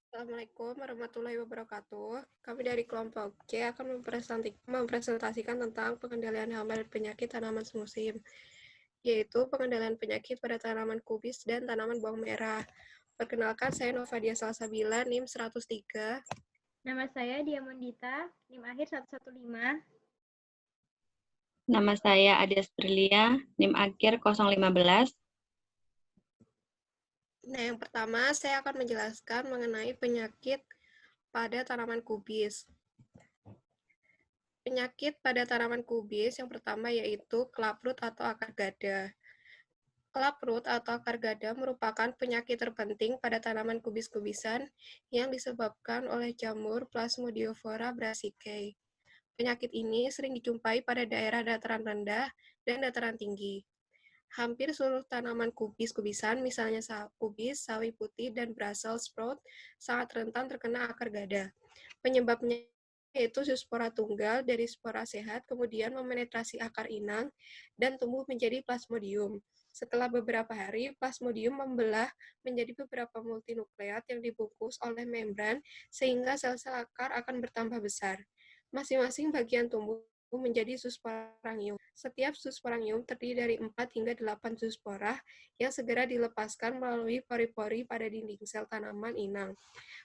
Assalamualaikum warahmatullahi wabarakatuh. Kami dari kelompok C akan mempresentasikan tentang pengendalian hama dan penyakit tanaman semusim, yaitu pengendalian penyakit pada tanaman kubis dan tanaman bawang merah. Perkenalkan, saya Novadia Salsabila, NIM 103. Nama saya Diamondita, NIM akhir 115. Nama saya Adias Prilia, NIM akhir 015. Nah, yang pertama saya akan menjelaskan mengenai penyakit pada tanaman kubis. Penyakit pada tanaman kubis yang pertama yaitu klaprut atau akar gada. Klaprut atau akar gada merupakan penyakit terpenting pada tanaman kubis-kubisan yang disebabkan oleh jamur Plasmodiofora brassicae. Penyakit ini sering dijumpai pada daerah dataran rendah dan dataran tinggi. Hampir seluruh tanaman kubis-kubisan, misalnya kubis, sawi putih, dan Brussels sprout, sangat rentan terkena akar gada. Penyebabnya yaitu zoospora tunggal dari spora sehat, kemudian memenetrasi akar inang dan tumbuh menjadi plasmodium. Setelah beberapa hari, plasmodium membelah menjadi beberapa multinukleat yang dibungkus oleh membran, sehingga sel-sel akar akan bertambah besar. Masing-masing bagian tumbuh menjadi zoosporangium. Setiap zoosporangium terdiri dari 4 hingga 8 zoospora yang segera dilepaskan melalui pori-pori pada dinding sel tanaman inang.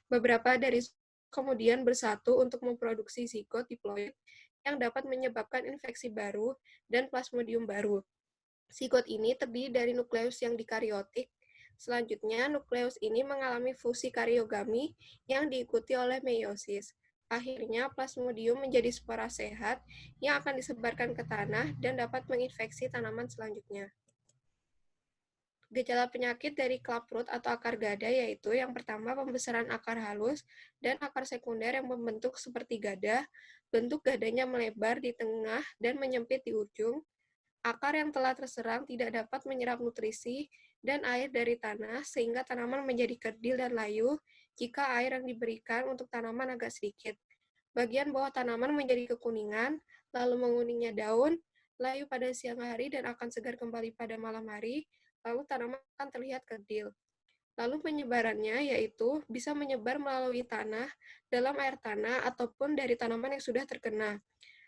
Beberapa dari kemudian bersatu untuk memproduksi zigot diploid yang dapat menyebabkan infeksi baru dan plasmodium baru. Zigot ini terdiri dari nukleus yang dikariotik. Selanjutnya, nukleus ini mengalami fusi kariogami yang diikuti oleh meiosis. Akhirnya, plasmodium menjadi spora sehat yang akan disebarkan ke tanah dan dapat menginfeksi tanaman selanjutnya. Gejala penyakit dari klaprut atau akar gada yaitu yang pertama pembesaran akar halus dan akar sekunder yang membentuk seperti gada, bentuk gadanya melebar di tengah dan menyempit di ujung, akar yang telah terserang tidak dapat menyerap nutrisi dan air dari tanah sehingga tanaman menjadi kerdil dan layu jika air yang diberikan untuk tanaman agak sedikit. Bagian bawah tanaman menjadi kekuningan, lalu menguningnya daun, layu pada siang hari dan akan segar kembali pada malam hari, lalu tanaman akan terlihat kerdil. Lalu penyebarannya yaitu bisa menyebar melalui tanah, dalam air tanah, ataupun dari tanaman yang sudah terkena.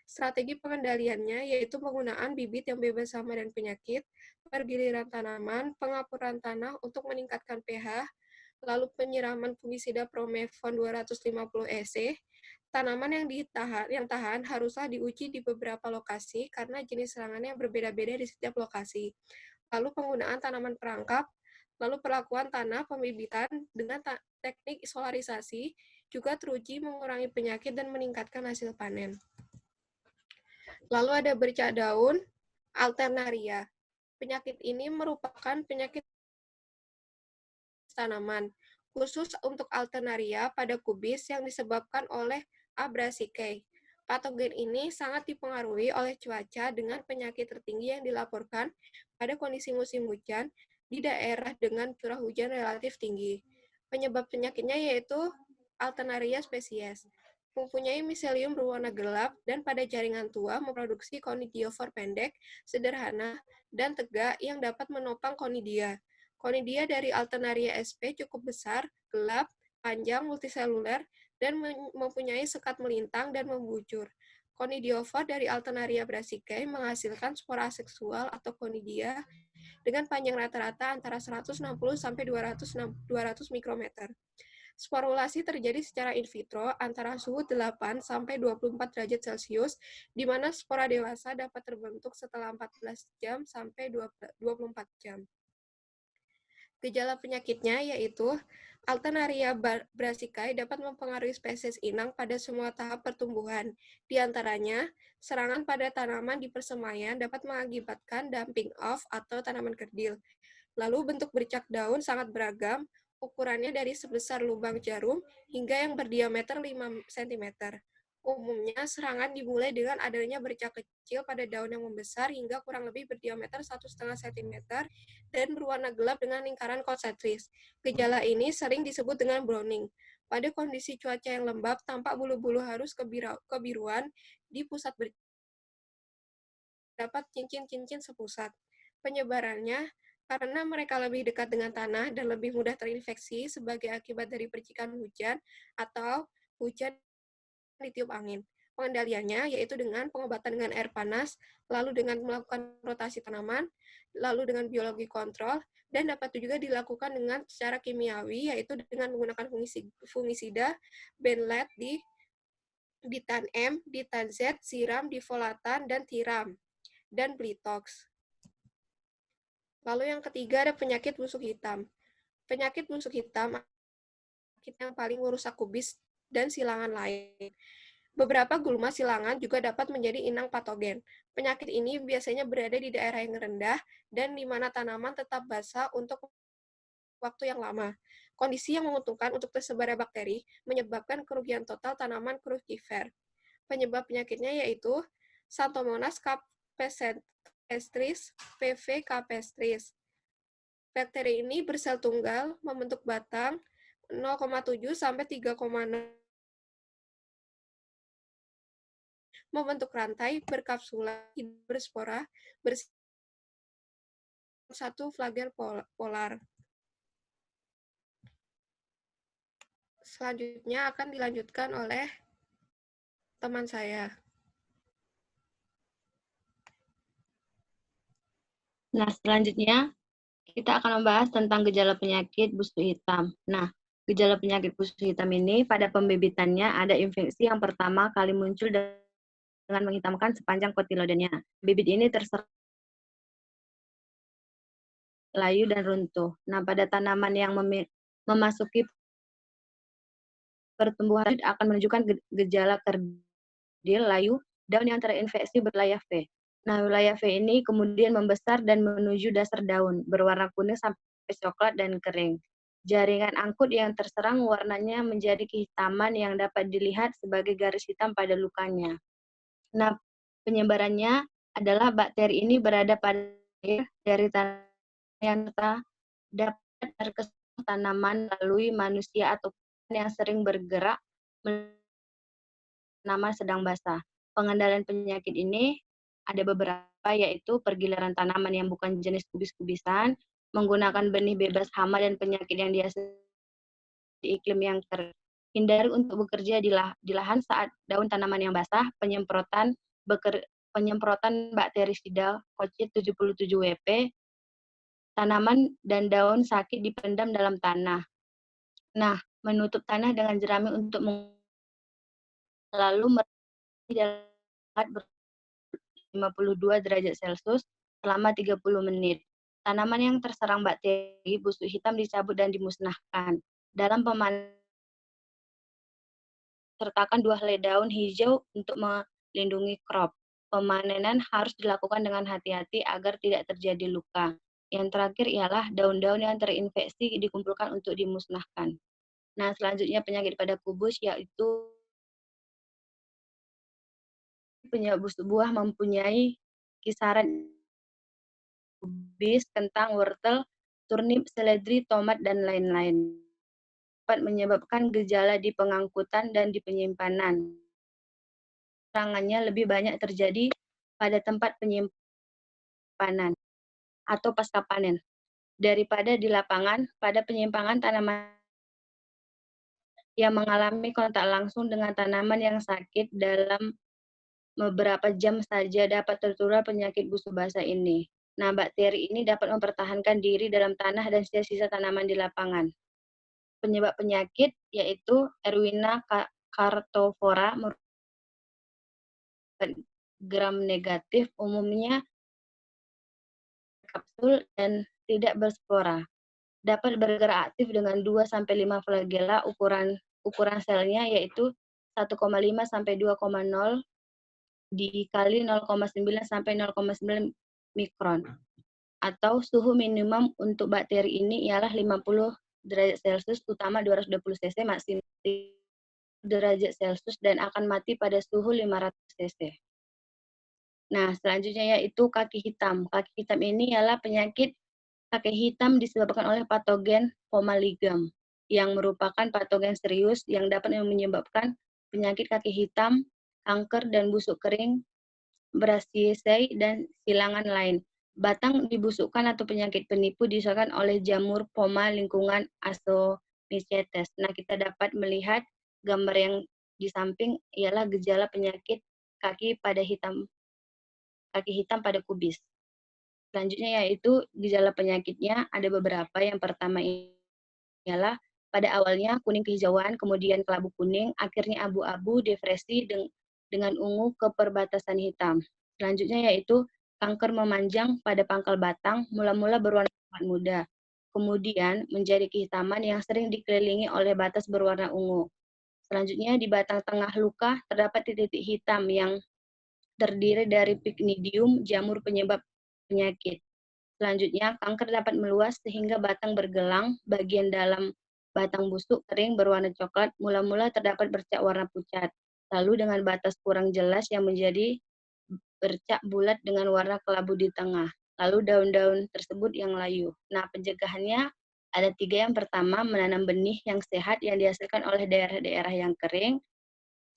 Strategi pengendaliannya yaitu penggunaan bibit yang bebas hama dan penyakit, pergiliran tanaman, pengapuran tanah untuk meningkatkan pH, lalu penyiraman fungisida Promefon 250 EC. Tanaman yang tahan haruslah diuji di beberapa lokasi karena jenis serangannya berbeda-beda di setiap lokasi. Lalu penggunaan tanaman perangkap, lalu perlakuan tanah pembibitan dengan teknik solarisasi juga teruji mengurangi penyakit dan meningkatkan hasil panen. Lalu ada bercak daun, alternaria. Penyakit ini merupakan penyakit tanaman, khusus untuk alternaria pada kubis yang disebabkan oleh A. brassicae. Patogen ini sangat dipengaruhi oleh cuaca dengan penyakit tertinggi yang dilaporkan pada kondisi musim hujan di daerah dengan curah hujan relatif tinggi. Penyebab penyakitnya yaitu Alternaria spesies. Mempunyai miselium berwarna gelap dan pada jaringan tua memproduksi conidiofor pendek, sederhana, dan tegak yang dapat menopang conidia. Conidia dari Alternaria sp cukup besar, gelap, panjang, multiseluler, dan mempunyai sekat melintang dan membujur. Conidiofor dari Alternaria brassicae menghasilkan spora seksual atau conidia dengan panjang rata-rata antara 160 sampai 200 mikrometer. Sporulasi terjadi secara in vitro antara suhu 8 sampai 24 derajat Celcius, di mana spora dewasa dapat terbentuk setelah 14 jam sampai 24 jam. Gejala penyakitnya yaitu Alternaria brassicae dapat mempengaruhi spesies inang pada semua tahap pertumbuhan. Di antaranya, serangan pada tanaman di persemaian dapat mengakibatkan dumping off atau tanaman kerdil. Lalu bentuk bercak daun sangat beragam, ukurannya dari sebesar lubang jarum hingga yang berdiameter 5 cm. Umumnya, serangan dimulai dengan adanya bercak kecil pada daun yang membesar hingga kurang lebih berdiameter 1,5 cm dan berwarna gelap dengan lingkaran konsentris. Gejala ini sering disebut dengan browning. Pada kondisi cuaca yang lembab, tampak bulu-bulu halus kebiruan di pusat bercak dapat cincin-cincin sepusat. Penyebarannya karena mereka lebih dekat dengan tanah dan lebih mudah terinfeksi sebagai akibat dari percikan hujan atau hujan ditiup angin. Pengendaliannya yaitu dengan pengobatan dengan air panas, lalu dengan melakukan rotasi tanaman, lalu dengan biologi kontrol, dan dapat juga dilakukan dengan secara kimiawi, yaitu dengan menggunakan fungisida, benlet, ditan M, ditan Z, siram, difolatan, dan tiram, dan blitox. Lalu yang ketiga ada penyakit busuk hitam. Penyakit busuk hitam yang paling merusak kubis dan silangan lain. Beberapa gulma silangan juga dapat menjadi inang patogen. Penyakit ini biasanya berada di daerah yang rendah dan di mana tanaman tetap basah untuk waktu yang lama. Kondisi yang menguntungkan untuk tersebarnya bakteri menyebabkan kerugian total tanaman crucifer. Penyebab penyakitnya yaitu Xanthomonas campestris, PV campestris. Bakteri ini bersel tunggal, membentuk batang 0,7 sampai 3,6, membentuk rantai berkapsula berspora satu flagel polar. Selanjutnya akan dilanjutkan oleh teman saya. Nah, selanjutnya kita akan membahas tentang gejala penyakit busuk hitam. Nah, gejala penyakit busuk hitam ini pada pembibitannya ada infeksi yang pertama kali muncul dengan menghitamkan sepanjang kotiledonnya. Bibit ini terserang layu dan runtuh. Nah, pada tanaman yang memasuki pertumbuhan akan menunjukkan gejala kerdil, layu, daun yang terinfeksi berwilayah V. Nah, wilayah V ini kemudian membesar dan menuju dasar daun, berwarna kuning sampai coklat dan kering. Jaringan angkut yang terserang warnanya menjadi kehitaman yang dapat dilihat sebagai garis hitam pada lukanya. Nah, penyebarannya adalah bakteri ini berada pada air dari tanah yang dapat terkesan tanaman melalui manusia atau yang sering bergerak tanaman sedang basah. Pengendalian penyakit ini ada beberapa, yaitu pergiliran tanaman yang bukan jenis kubis-kubisan, menggunakan benih bebas hama dan penyakit yang dihasilkan di iklim yang kering. Hindari untuk bekerja di lahan saat daun tanaman yang basah, penyemprotan bakterisida Cocci 77 WP, tanaman dan daun sakit dipendam dalam tanah. Nah, menutup tanah dengan jerami untuk lalu dalam 52 derajat Celcius selama 30 menit. Tanaman yang terserang bakteri busuk hitam dicabut dan dimusnahkan. Dalam pemanen, sertakan 2 helai daun hijau untuk melindungi crop. Pemanenan harus dilakukan dengan hati-hati agar tidak terjadi luka. Yang terakhir ialah daun-daun yang terinfeksi dikumpulkan untuk dimusnahkan. Nah, selanjutnya penyakit pada kubus yaitu buah mempunyai kisaran kubis, kentang, wortel, turnip, seledri, tomat, dan lain-lain. Dapat menyebabkan gejala di pengangkutan dan di penyimpanan. Serangannya lebih banyak terjadi pada tempat penyimpanan atau pasca panen daripada di lapangan. Pada penyimpangan tanaman yang mengalami kontak langsung dengan tanaman yang sakit dalam beberapa jam saja dapat tertular penyakit busuk basah ini. Nah, bakteri ini dapat mempertahankan diri dalam tanah dan sisa-sisa tanaman di lapangan. Penyebab penyakit yaitu Erwina cartovora merupakan gram negatif, umumnya kapsul dan tidak berspora. Dapat bergerak aktif dengan 2-5 flagela, ukuran selnya yaitu 1,5 sampai 2,0 dikali 0,9 sampai 0,9 mikron. Atau suhu minimum untuk bakteri ini ialah 50 derajat Celcius, utama 220 cc, maksimal derajat Celcius, dan akan mati pada suhu 500 cc. Nah, selanjutnya yaitu kaki hitam. Kaki hitam ini ialah penyakit kaki hitam disebabkan oleh patogen Pomalygium, yang merupakan patogen serius yang dapat menyebabkan penyakit kaki hitam, kanker, dan busuk kering, brachyceae, dan silangan lain. Batang dibusukkan atau penyakit penipu disebabkan oleh jamur poma lingkungan Asomycetes. Nah, kita dapat melihat gambar yang di samping ialah gejala penyakit kaki hitam pada kubis. Selanjutnya yaitu gejala penyakitnya ada beberapa. Yang pertama ialah pada awalnya kuning kehijauan, kemudian kelabu kuning, akhirnya abu-abu, depresi dengan ungu ke perbatasan hitam. Selanjutnya yaitu kanker memanjang pada pangkal batang, mula-mula berwarna coklat muda, kemudian menjadi kehitaman yang sering dikelilingi oleh batas berwarna ungu. Selanjutnya di batang tengah luka terdapat titik-titik hitam yang terdiri dari pycnidium, jamur penyebab penyakit. Selanjutnya, kanker dapat meluas sehingga batang bergelang, bagian dalam batang busuk kering berwarna coklat, mula-mula terdapat bercak warna pucat. Lalu dengan batas kurang jelas yang menjadi bercak bulat dengan warna kelabu di tengah. Lalu daun-daun tersebut yang layu. Nah, pencegahannya ada 3. Yang pertama, menanam benih yang sehat yang dihasilkan oleh daerah-daerah yang kering,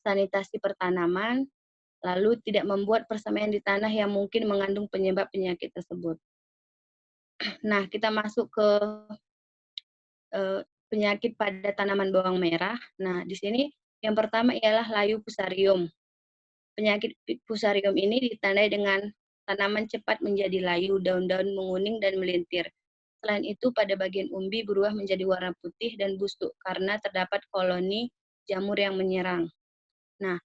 sanitasi pertanaman, lalu tidak membuat persemaian di tanah yang mungkin mengandung penyebab penyakit tersebut. Nah, kita masuk ke penyakit pada tanaman bawang merah. Nah, di sini yang pertama ialah layu fusarium. Penyakit fusarium ini ditandai dengan tanaman cepat menjadi layu, daun-daun menguning dan melintir. Selain itu, pada bagian umbi berubah menjadi warna putih dan busuk karena terdapat koloni jamur yang menyerang. Nah,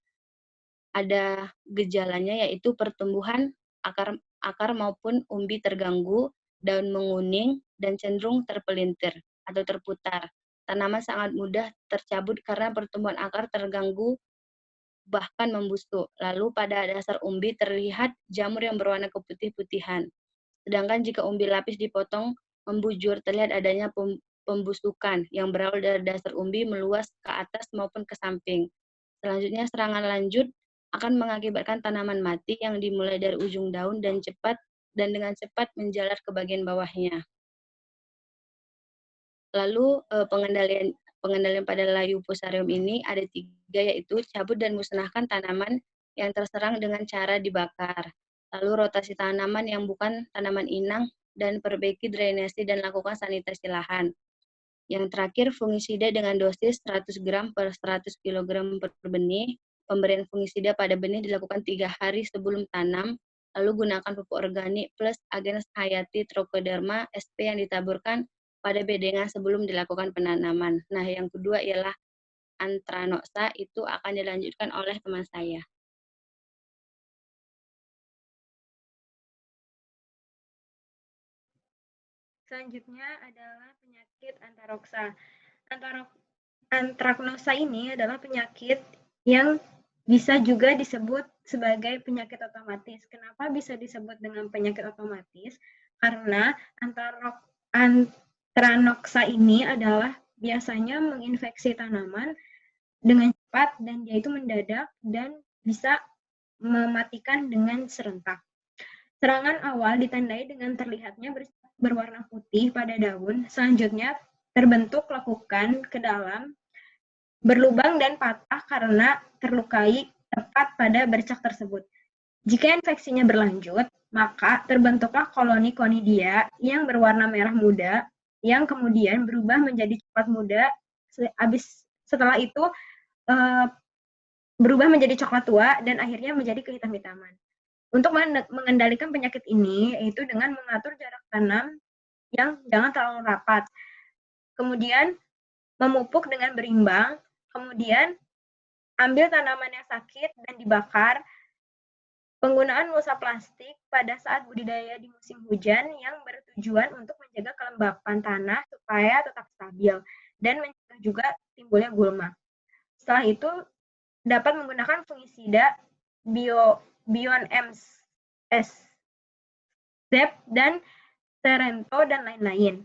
ada gejalanya yaitu pertumbuhan akar maupun umbi terganggu, daun menguning, dan cenderung terpelintir atau terputar. Tanaman sangat mudah tercabut karena pertumbuhan akar terganggu bahkan membusuk. Lalu pada dasar umbi terlihat jamur yang berwarna keputih-putihan. Sedangkan jika umbi lapis dipotong membujur, terlihat adanya pembusukan yang berawal dari dasar umbi meluas ke atas maupun ke samping. Selanjutnya serangan lanjut akan mengakibatkan tanaman mati yang dimulai dari ujung daun dan dengan cepat menjalar ke bagian bawahnya. Lalu pengendalian pada layu fusarium ini ada 3, yaitu cabut dan musnahkan tanaman yang terserang dengan cara dibakar. Lalu rotasi tanaman yang bukan tanaman inang dan perbaiki drainase dan lakukan sanitasi lahan. Yang terakhir, fungisida dengan dosis 100 gram per 100 kg per benih. Pemberian fungisida pada benih dilakukan 3 hari sebelum tanam, lalu gunakan pupuk organik plus agen hayati Trichoderma sp yang ditaburkan pada bedengan sebelum dilakukan penanaman. Nah, yang kedua ialah Anthranoxa, itu akan dilanjutkan oleh teman saya. Selanjutnya adalah penyakit Anthranoxa. Anthranoxa ini adalah penyakit yang bisa juga disebut sebagai penyakit otomatis. Kenapa bisa disebut dengan penyakit otomatis? Karena Anthranoxa ini adalah biasanya menginfeksi tanaman dengan cepat dan dia itu mendadak dan bisa mematikan dengan serentak. Serangan awal ditandai dengan terlihatnya berwarna putih pada daun, selanjutnya terbentuk lekukan ke dalam, berlubang dan patah karena terlukai tepat pada bercak tersebut. Jika infeksinya berlanjut, maka terbentuklah koloni conidia yang berwarna merah muda, yang kemudian berubah menjadi coklat muda, setelah itu berubah menjadi coklat tua, dan akhirnya menjadi kehitam-hitaman. Untuk mengendalikan penyakit ini, yaitu dengan mengatur jarak tanam yang jangan terlalu rapat. Kemudian memupuk dengan berimbang, kemudian ambil tanaman yang sakit dan dibakar. Penggunaan mulsa plastik pada saat budidaya di musim hujan yang bertujuan untuk menjaga kelembapan tanah supaya tetap stabil dan mencegah juga timbulnya gulma. Setelah itu dapat menggunakan fungisida Bion MS, ZEP, dan Serento, dan lain-lain.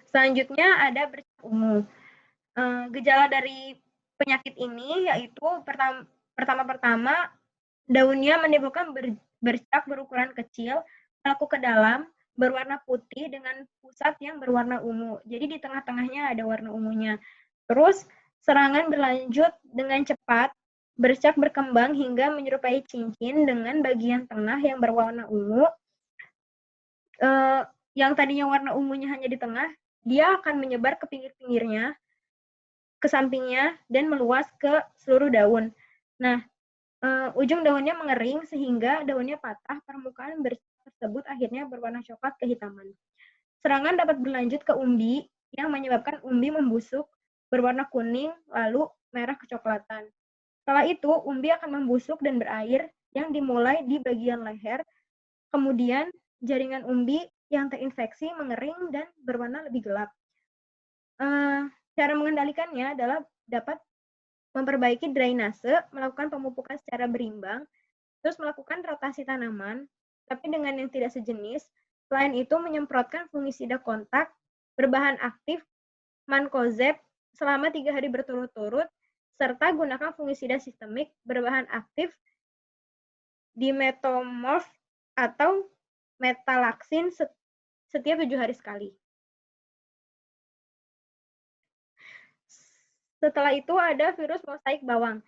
Selanjutnya ada bercak ungu. Gejala dari penyakit ini yaitu pertama daunnya menimbulkan bercak berukuran kecil, melepuh ke dalam, berwarna putih dengan pusat yang berwarna ungu. Jadi di tengah-tengahnya ada warna ungunya. Terus serangan berlanjut dengan cepat, bercak berkembang hingga menyerupai cincin dengan bagian tengah yang berwarna ungu. Yang tadinya warna ungunya hanya di tengah, dia akan menyebar ke pinggir-pinggirnya, ke sampingnya, dan meluas ke seluruh daun. Nah, ujung daunnya mengering sehingga daunnya patah, permukaan tersebut akhirnya berwarna coklat kehitaman. Serangan dapat berlanjut ke umbi yang menyebabkan umbi membusuk, berwarna kuning, lalu merah kecoklatan. Setelah itu, umbi akan membusuk dan berair yang dimulai di bagian leher. Kemudian, jaringan umbi yang terinfeksi mengering dan berwarna lebih gelap. Cara mengendalikannya adalah dapat memperbaiki drainase, melakukan pemupukan secara berimbang, terus melakukan rotasi tanaman, tapi dengan yang tidak sejenis. Selain itu, menyemprotkan fungisida kontak berbahan aktif mancozeb selama 3 hari berturut-turut, serta gunakan fungisida sistemik berbahan aktif dimetomorf atau metalaxin setiap 7 hari sekali. Setelah itu ada virus mosaik bawang.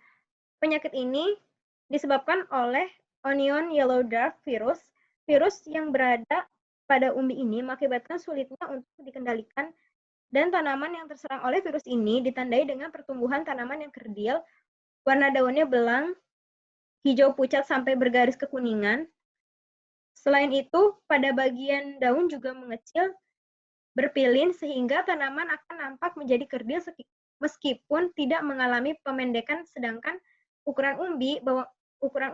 Penyakit ini disebabkan oleh onion yellow dwarf virus. Virus yang berada pada umbi ini mengakibatkan sulitnya untuk dikendalikan, dan tanaman yang terserang oleh virus ini ditandai dengan pertumbuhan tanaman yang kerdil, warna daunnya belang, hijau pucat sampai bergaris kekuningan. Selain itu, pada bagian daun juga mengecil, berpilin, sehingga tanaman akan nampak menjadi kerdil meskipun tidak mengalami pemendekan, sedangkan ukuran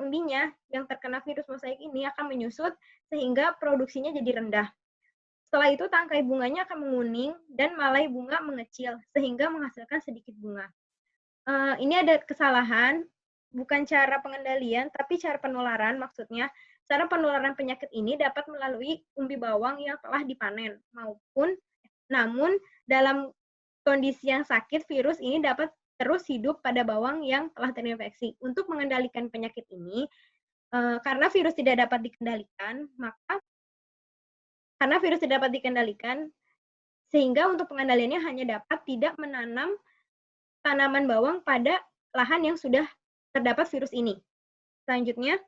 umbinya yang terkena virus mosaik ini akan menyusut sehingga produksinya jadi rendah. Setelah itu tangkai bunganya akan menguning dan malai bunga mengecil sehingga menghasilkan sedikit bunga. Ini ada kesalahan, bukan cara pengendalian tapi cara penularan. Maksudnya, cara penularan penyakit ini dapat melalui umbi bawang yang telah dipanen namun dalam kondisi yang sakit, virus ini dapat terus hidup pada bawang yang telah terinfeksi. Untuk mengendalikan penyakit ini, karena virus tidak dapat dikendalikan, sehingga untuk pengendaliannya hanya dapat tidak menanam tanaman bawang pada lahan yang sudah terdapat virus ini. Selanjutnya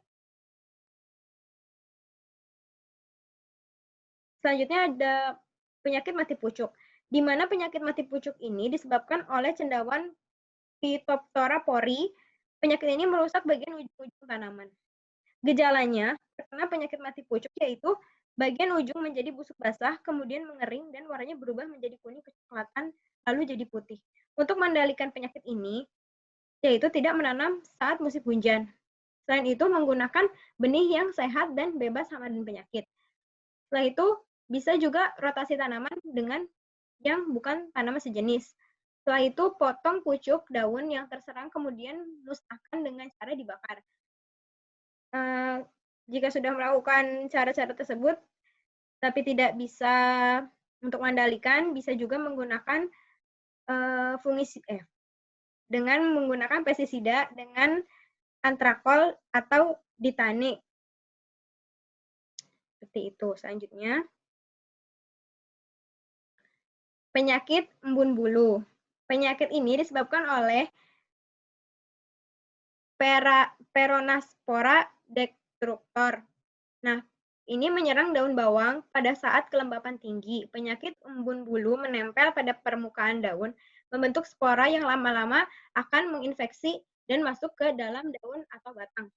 ada penyakit mati pucuk, di mana penyakit mati pucuk ini disebabkan oleh cendawan Phytophthora pori. Penyakit ini merusak bagian ujung-ujung tanaman. Gejalanya terkena penyakit mati pucuk yaitu bagian ujung menjadi busuk basah, kemudian mengering dan warnanya berubah menjadi kuning kecoklatan, lalu jadi putih. Untuk mengendalikan penyakit ini, yaitu tidak menanam saat musim hujan. Selain itu, menggunakan benih yang sehat dan bebas hama dan penyakit. Setelah itu, bisa juga rotasi tanaman dengan yang bukan tanaman sejenis. Setelah itu, potong pucuk daun yang terserang, kemudian musnahkan dengan cara dibakar. Jika sudah melakukan cara-cara tersebut, tapi tidak bisa untuk mengendalikan, bisa juga menggunakan dengan menggunakan pestisida dengan antrakol atau ditane. Seperti itu. Selanjutnya, penyakit embun bulu. Penyakit ini disebabkan oleh Peronospora destructor. Nah, ini menyerang daun bawang pada saat kelembapan tinggi. Penyakit embun bulu menempel pada permukaan daun, membentuk spora yang lama-lama akan menginfeksi dan masuk ke dalam daun atau batang.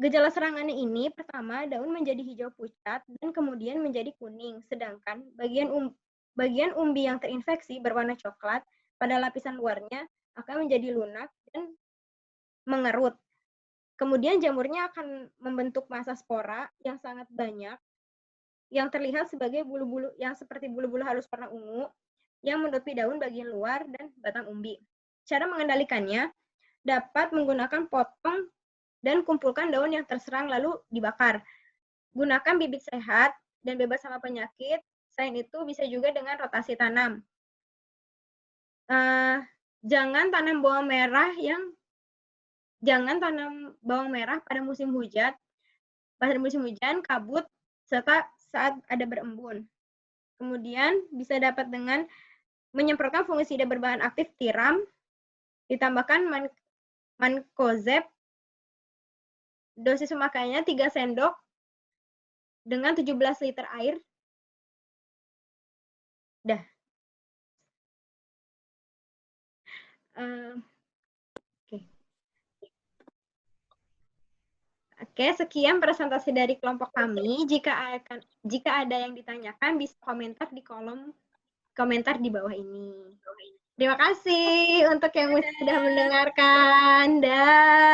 Gejala serangannya ini, pertama, daun menjadi hijau pucat dan kemudian menjadi kuning, sedangkan bagian umbi yang terinfeksi berwarna coklat pada lapisan luarnya akan menjadi lunak dan mengerut. Kemudian jamurnya akan membentuk massa spora yang sangat banyak, yang terlihat sebagai bulu-bulu yang seperti bulu-bulu halus warna ungu, yang menutupi daun bagian luar dan batang umbi. Cara mengendalikannya dapat menggunakan potong dan kumpulkan daun yang terserang lalu dibakar. Gunakan bibit sehat dan bebas sama penyakit. Selain itu bisa juga dengan rotasi tanam. Jangan tanam bawang merah pada musim hujan, kabut, serta saat ada berembun. Kemudian bisa dapat dengan menyemprotkan fungisida berbahan aktif tiram, ditambahkan Mancozeb, dosis pemakaiannya 3 sendok dengan 17 liter air. Dah. Oke, sekian presentasi dari kelompok kami. Jika ada yang ditanyakan, bisa komentar di kolom komentar di bawah ini. Terima kasih untuk yang sudah mendengarkan. Dah.